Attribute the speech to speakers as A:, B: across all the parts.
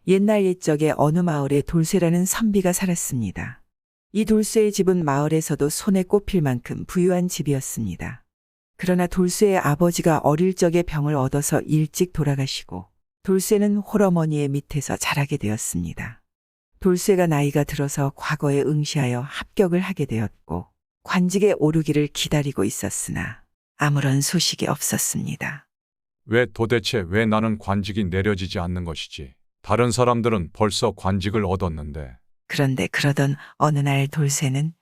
A: 옛날 옛적에 어느 마을에 돌쇠라는 선비가 살았습니다. 이 돌쇠의 집은 마을에서도 손에 꼽힐 만큼 부유한 집이었습니다. 그러나 돌쇠의 아버지가 어릴 적에 병을 얻어서 일찍 돌아가시고 돌쇠는 홀어머니의 밑에서 자라게 되었습니다. 돌쇠가 나이가 들어서 과거에 응시하여 합격을 하게 되었고 관직에 오르기를 기다리고 있었으나 아무런 소식이 없었습니다.
B: 도대체 왜 나는 관직이 내려지지 않는 것이지? 다른 사람들은 벌써 관직을 얻었는데.
A: 그런데 그러던 어느 날 돌쇠는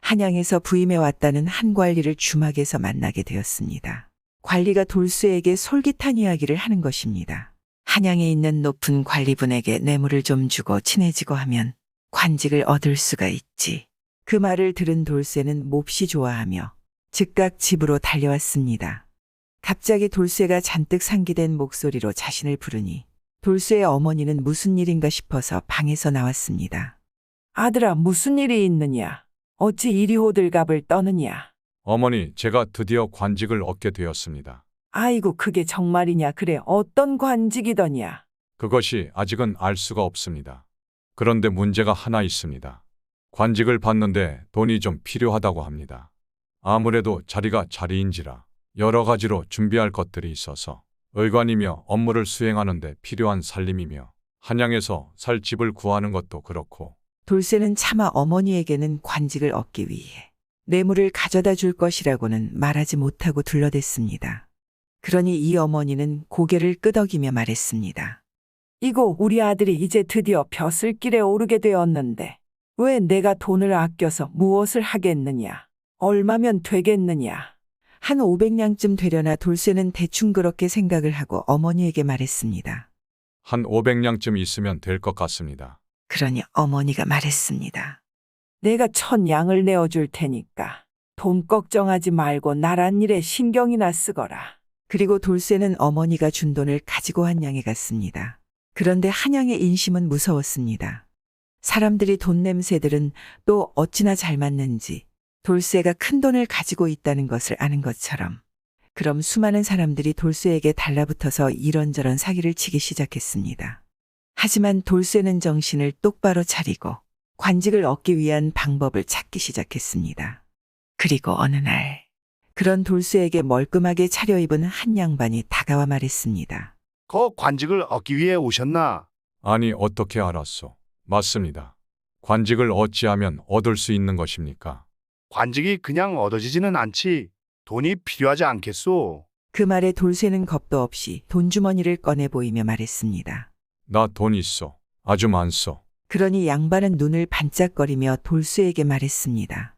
A: 한양에서 부임해 왔다는 한 관리를 주막에서 만나게 되었습니다. 관리가 돌쇠에게 솔깃한 이야기를 하는 것입니다. 한양에 있는 높은 관리분에게 뇌물을 좀 주고 친해지고 하면 관직을 얻을 수가 있지. 그 말을 들은 돌쇠는 몹시 좋아하며 즉각 집으로 달려왔습니다. 갑자기 돌쇠가 잔뜩 상기된 목소리로 자신을 부르니 돌쇠의 어머니는 무슨 일인가 싶어서 방에서 나왔습니다. 아들아, 무슨 일이 있느냐? 어찌 이리 호들갑을 떠느냐?
B: 어머니, 제가 드디어 관직을 얻게 되었습니다.
A: 아이고, 그게 정말이냐? 그래, 어떤 관직이더냐?
B: 그것이 아직은 알 수가 없습니다. 그런데 문제가 하나 있습니다. 관직을 받는데 돈이 좀 필요하다고 합니다. 아무래도 자리가 자리인지라 여러 가지로 준비할 것들이 있어서 의관이며 업무를 수행하는데 필요한 살림이며 한양에서 살 집을 구하는 것도 그렇고.
A: 돌쇠는 차마 어머니에게는 관직을 얻기 위해 뇌물을 가져다 줄 것이라고는 말하지 못하고 둘러댔습니다. 그러니 이 어머니는 고개를 끄덕이며 말했습니다. 이고 우리 아들이 이제 드디어 벼슬길에 오르게 되었는데 왜 내가 돈을 아껴서 무엇을 하겠느냐? 얼마면 되겠느냐? 한 500냥쯤 되려나 돌쇠는 대충 그렇게 생각을 하고 어머니에게 말했습니다.
B: 한 500냥쯤 있으면 될 것 같습니다.
A: 그러니 어머니가 말했습니다. 내가 1000냥을 내어줄 테니까 돈 걱정하지 말고 나란 일에 신경이나 쓰거라. 그리고 돌쇠는 어머니가 준 돈을 가지고 한양에 갔습니다. 그런데 한양의 인심은 무서웠습니다. 사람들이 돈 냄새들은 또 어찌나 잘 맞는지 돌쇠가 큰 돈을 가지고 있다는 것을 아는 것처럼 그럼 수많은 사람들이 돌쇠에게 달라붙어서 이런저런 사기를 치기 시작했습니다. 하지만 돌쇠는 정신을 똑바로 차리고 관직을 얻기 위한 방법을 찾기 시작했습니다. 그리고 어느 날 그런 돌쇠에게 멀끔하게 차려입은 한 양반이 다가와 말했습니다.
C: 그 관직을 얻기 위해 오셨나?
B: 아니, 어떻게 알았소? 맞습니다. 관직을 어찌하면 얻을 수 있는 것입니까?
C: 관직이 그냥 얻어지지는 않지. 돈이 필요하지 않겠소?
A: 그 말에 돌쇠는 겁도 없이 돈주머니를 꺼내 보이며 말했습니다.
B: 나 돈 있어. 아주 많소.
A: 그러니 양반은 눈을 반짝거리며 돌쇠에게 말했습니다.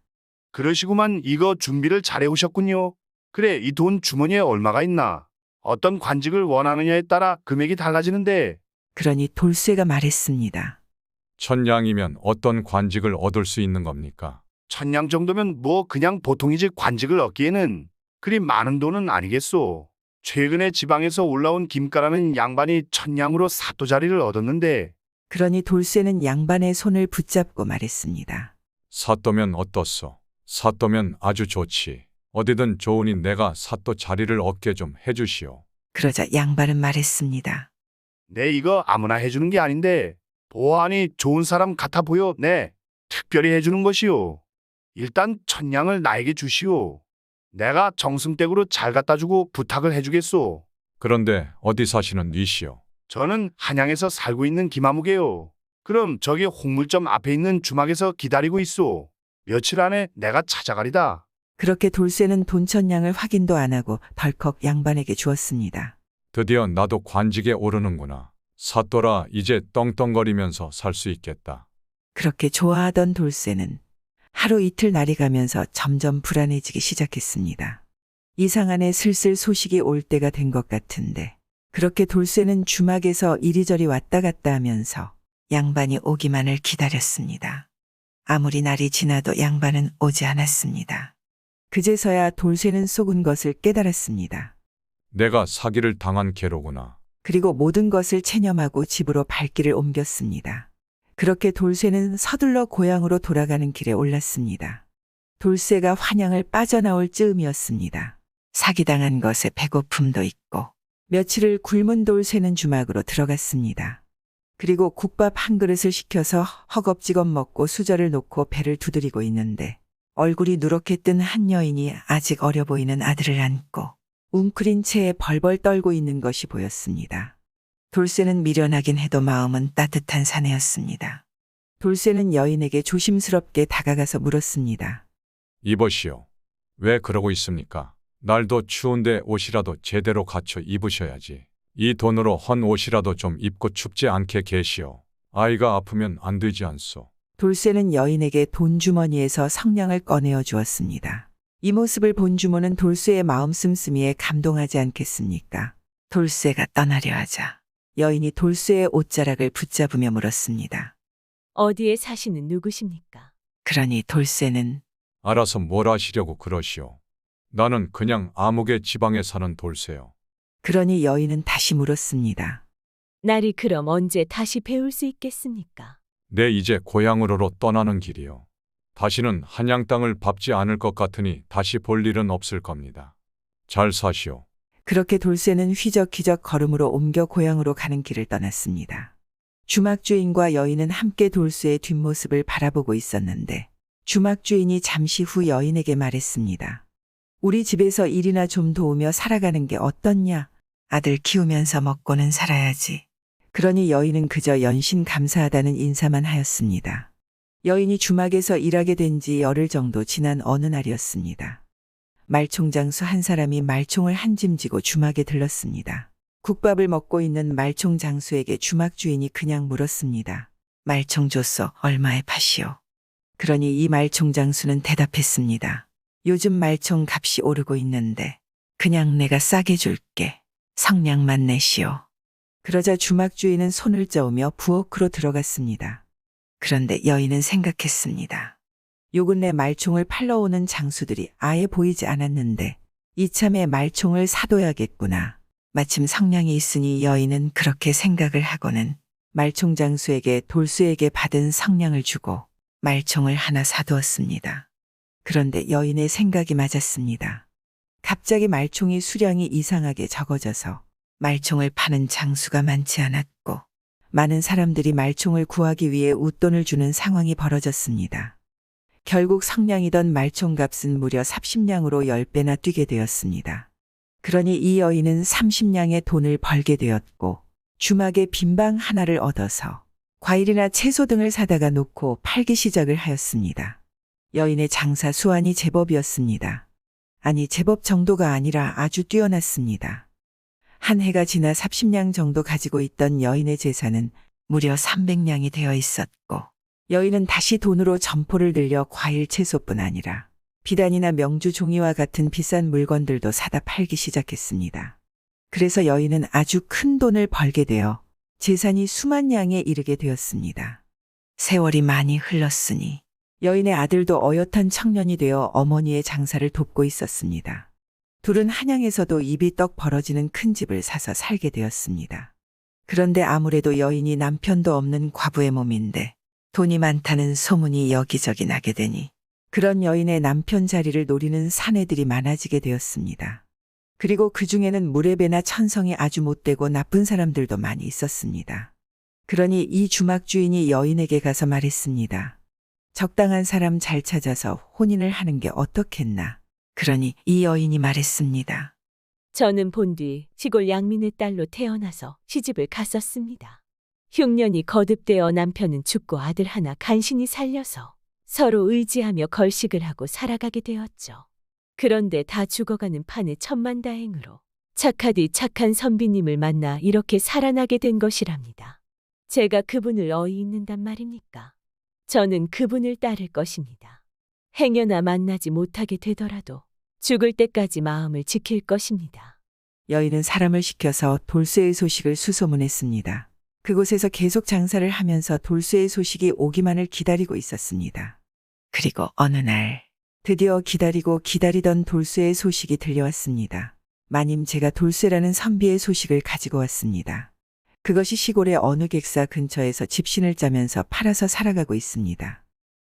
C: 그러시구만. 이거 준비를 잘해 오셨군요. 그래, 이 돈 주머니에 얼마가 있나? 어떤 관직을 원하느냐에 따라 금액이 달라지는데.
A: 그러니 돌쇠가 말했습니다.
B: 1000냥이면 어떤 관직을 얻을 수 있는 겁니까?
C: 1000냥 정도면 뭐 그냥 보통이지 관직을 얻기에는 그리 많은 돈은 아니겠소. 최근에 지방에서 올라온 김가라는 양반이 1000냥으로 사또 자리를 얻었는데.
A: 그러니 돌쇠는 양반의 손을 붙잡고 말했습니다.
B: 사또면 어떻소? 사또면 아주 좋지. 어디든 좋으니 내가 사또 자리를 얻게 좀 해주시오.
A: 그러자 양반은 말했습니다.
C: 네, 이거 아무나 해주는 게 아닌데 보아하니 좋은 사람 같아 보여. 네, 특별히 해주는 것이오. 일단 1000냥을 나에게 주시오. 내가 정승댁으로 잘 갖다 주고 부탁을 해주겠소.
B: 그런데 어디 사시는 니시오?
C: 저는 한양에서 살고 있는 김아무개요. 그럼 저기 홍물점 앞에 있는 주막에서 기다리고 있소. 며칠 안에 내가 찾아가리다.
A: 그렇게 돌쇠는 돈 1000냥을 확인도 안 하고 덜컥 양반에게 주었습니다.
B: 드디어 나도 관직에 오르는구나. 사또라 이제 떵떵거리면서 살 수 있겠다.
A: 그렇게 좋아하던 돌쇠는 하루 이틀 날이 가면서 점점 불안해지기 시작했습니다. 이상하네 슬슬 소식이 올 때가 된 것 같은데 그렇게 돌쇠는 주막에서 이리저리 왔다 갔다 하면서 양반이 오기만을 기다렸습니다. 아무리 날이 지나도 양반은 오지 않았습니다. 그제서야 돌쇠는 속은 것을 깨달았습니다.
B: 내가 사기를 당한 개로구나.
A: 그리고 모든 것을 체념하고 집으로 발길을 옮겼습니다. 그렇게 돌쇠는 서둘러 고향으로 돌아가는 길에 올랐습니다. 돌쇠가 환양을 빠져나올 즈음이었습니다. 사기당한 것에 배고픔도 있고 며칠을 굶은 돌쇠는 주막으로 들어갔습니다. 그리고 국밥 한 그릇을 시켜서 허겁지겁 먹고 수저를 놓고 배를 두드리고 있는데 얼굴이 누렇게 뜬 한 여인이 아직 어려 보이는 아들을 안고 웅크린 채에 벌벌 떨고 있는 것이 보였습니다. 돌쇠는 미련하긴 해도 마음은 따뜻한 사내였습니다. 돌쇠는 여인에게 조심스럽게 다가가서 물었습니다.
B: 이보시오. 왜 그러고 있습니까? 날도 추운데 옷이라도 제대로 갖춰 입으셔야지. 이 돈으로 헌 옷이라도 좀 입고 춥지 않게 계시오. 아이가 아프면 안 되지 않소.
A: 돌쇠는 여인에게 돈 주머니에서 성냥을 꺼내어 주었습니다. 이 모습을 본 주모는 돌쇠의 마음 씀씀이에 감동하지 않겠습니까? 돌쇠가 떠나려 하자 여인이 돌쇠의 옷자락을 붙잡으며 물었습니다.
D: 어디에 사시는 누구십니까?
A: 그러니 돌쇠는
B: 알아서 뭘 하시려고 그러시오. 나는 그냥 아무개 지방에 사는 돌쇠요.
A: 그러니 여인은 다시 물었습니다.
D: 날이 그럼 언제 다시 배울 수 있겠습니까?
B: 내 이제 고향으로로 떠나는 길이요. 다시는 한양 땅을 밟지 않을 것 같으니 다시 볼 일은 없을 겁니다. 잘 사시오.
A: 그렇게 돌쇠는 휘적휘적 걸음으로 옮겨 고향으로 가는 길을 떠났습니다. 주막주인과 여인은 함께 돌쇠의 뒷모습을 바라보고 있었는데 주막주인이 잠시 후 여인에게 말했습니다. 우리 집에서 일이나 좀 도우며 살아가는 게 어떻냐? 아들 키우면서 먹고는 살아야지. 그러니 여인은 그저 연신 감사하다는 인사만 하였습니다. 여인이 주막에서 일하게 된 지 열흘 정도 지난 어느 날이었습니다. 말총장수 한 사람이 말총을 한 짐 지고 주막에 들렀습니다. 국밥을 먹고 있는 말총장수에게 주막 주인이 그냥 물었습니다. 말총 줬소. 얼마에 파시오? 그러니 이 말총장수는 대답했습니다. 요즘 말총 값이 오르고 있는데 그냥 내가 싸게 줄게. 성냥만 내시오. 그러자 주막 주인은 손을 저으며 부엌으로 들어갔습니다. 그런데 여인은 생각했습니다. 요 근래 말총을 팔러 오는 장수들이 아예 보이지 않았는데 이참에 말총을 사둬야겠구나. 마침 성냥이 있으니 여인은 그렇게 생각을 하고는 말총 장수에게 돌쇠에게 받은 성냥을 주고 말총을 하나 사두었습니다. 그런데 여인의 생각이 맞았습니다. 갑자기 말총이 수량이 이상하게 적어져서 말총을 파는 장수가 많지 않았고 많은 사람들이 말총을 구하기 위해 웃돈을 주는 상황이 벌어졌습니다. 결국 성냥이던 말총값은 무려 30냥으로 10배나 뛰게 되었습니다. 그러니 이 여인은 30냥의 돈을 벌게 되었고 주막에 빈방 하나를 얻어서 과일이나 채소 등을 사다가 놓고 팔기 시작을 하였습니다. 여인의 장사 수완이 제법이었습니다. 아니 제법 정도가 아니라 아주 뛰어났습니다. 한 해가 지나 30냥 정도 가지고 있던 여인의 재산은 무려 300냥이 되어 있었고 여인은 다시 돈으로 점포를 늘려 과일 채소뿐 아니라 비단이나 명주 종이와 같은 비싼 물건들도 사다 팔기 시작했습니다. 그래서 여인은 아주 큰 돈을 벌게 되어 재산이 수만 냥에 이르게 되었습니다. 세월이 많이 흘렀으니 여인의 아들도 어엿한 청년이 되어 어머니의 장사를 돕고 있었습니다. 둘은 한양에서도 입이 떡 벌어지는 큰 집을 사서 살게 되었습니다. 그런데 아무래도 여인이 남편도 없는 과부의 몸인데 돈이 많다는 소문이 여기저기 나게 되니 그런 여인의 남편 자리를 노리는 사내들이 많아지게 되었습니다. 그리고 그 중에는 무례배나 천성이 아주 못되고 나쁜 사람들도 많이 있었습니다. 그러니 이 주막 주인이 여인에게 가서 말했습니다. 적당한 사람 잘 찾아서 혼인을 하는 게 어떻겠나. 그러니 이 여인이 말했습니다.
D: 저는 본뒤 시골 양민의 딸로 태어나서 시집을 갔었습니다. 흉년이 거듭되어 남편은 죽고 아들 하나 간신히 살려서 서로 의지하며 걸식을 하고 살아가게 되었죠. 그런데 다 죽어가는 판에 천만다행으로 착하디 착한 선비님을 만나 이렇게 살아나게 된 것이랍니다. 제가 그분을 어이있는단 말입니까? 저는 그분을 따를 것입니다. 행여나 만나지 못하게 되더라도 죽을 때까지 마음을 지킬 것입니다.
A: 여인은 사람을 시켜서 돌쇠의 소식을 수소문했습니다. 그곳에서 계속 장사를 하면서 돌쇠의 소식이 오기만을 기다리고 있었습니다. 그리고 어느 날 드디어 기다리고 기다리던 돌쇠의 소식이 들려왔습니다. 마님 제가 돌쇠라는 선비의 소식을 가지고 왔습니다. 그것이 시골의 어느 객사 근처에서 집신을 짜면서 팔아서 살아가고 있습니다.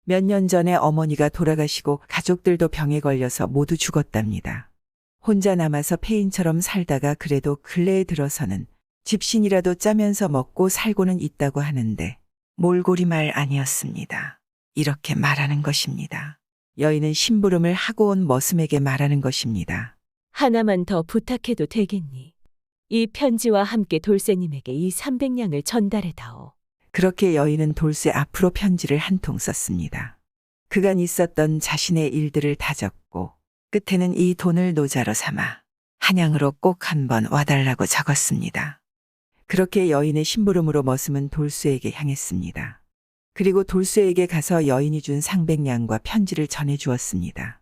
A: 몇 년 전에 어머니가 돌아가시고 가족들도 병에 걸려서 모두 죽었답니다. 혼자 남아서 폐인처럼 살다가 그래도 근래에 들어서는 집신이라도 짜면서 먹고 살고는 있다고 하는데 몰골이 말 아니었습니다. 이렇게 말하는 것입니다. 여인은 심부름을 하고 온 머슴에게 말하는 것입니다.
D: 하나만 더 부탁해도 되겠니? 이 편지와 함께 돌쇠님에게 이 300냥을 전달해다오.
A: 그렇게 여인은 돌쇠 앞으로 편지를 한 통 썼습니다. 그간 있었던 자신의 일들을 다 적고 끝에는 이 돈을 노자로 삼아 한양으로 꼭 한번 와달라고 적었습니다. 그렇게 여인의 심부름으로 머슴은 돌쇠에게 향했습니다. 그리고 돌쇠에게 가서 여인이 준 상백냥과 편지를 전해 주었습니다.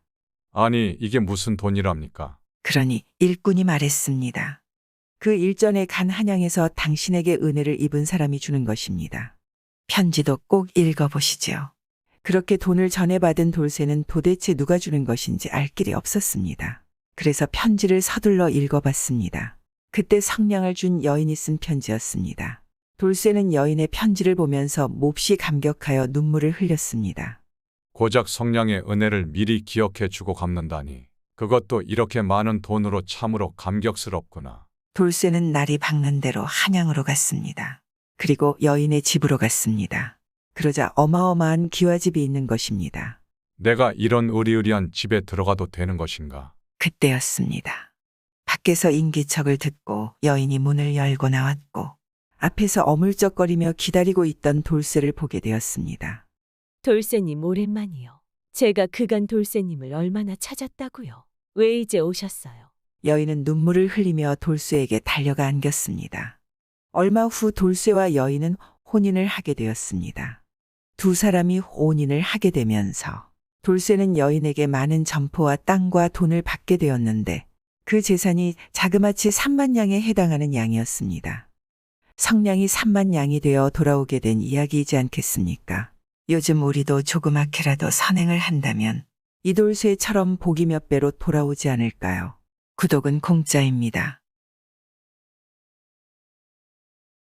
B: 아니, 이게 무슨 돈이랍니까?
A: 그러니 일꾼이 말했습니다. 그 일전에 간 한양에서 당신에게 은혜를 입은 사람이 주는 것입니다. 편지도 꼭 읽어보시지요. 그렇게 돈을 전해받은 돌쇠는 도대체 누가 주는 것인지 알 길이 없었습니다. 그래서 편지를 서둘러 읽어봤습니다. 그때 성냥을 준 여인이 쓴 편지였습니다. 돌쇠는 여인의 편지를 보면서 몹시 감격하여 눈물을 흘렸습니다.
B: 고작 성냥의 은혜를 미리 기억해 주고 갚는다니. 그것도 이렇게 많은 돈으로 참으로 감격스럽구나.
A: 돌쇠는 날이 밝는 대로 한양으로 갔습니다. 그리고 여인의 집으로 갔습니다. 그러자 어마어마한 기와집이 있는 것입니다.
B: 내가 이런 으리으리한 집에 들어가도 되는 것인가?
A: 그때였습니다. 밖에서 인기척을 듣고 여인이 문을 열고 나왔고 앞에서 어물쩍거리며 기다리고 있던 돌쇠를 보게 되었습니다.
D: 돌쇠님 오랜만이요. 제가 그간 돌쇠님을 얼마나 찾았다고요. 왜 이제 오셨어요?
A: 여인은 눈물을 흘리며 돌쇠에게 달려가 안겼습니다. 얼마 후 돌쇠와 여인은 혼인을 하게 되었습니다. 두 사람이 혼인을 하게 되면서 돌쇠는 여인에게 많은 점포와 땅과 돈을 받게 되었는데 그 재산이 자그마치 3만 냥에 해당하는 양이었습니다. 성냥이 3만 냥이 되어 돌아오게 된 이야기이지 않겠습니까? 요즘 우리도 조그맣게라도 선행을 한다면 이 돌쇠처럼 복이 몇 배로 돌아오지 않을까요? 구독은 공짜입니다.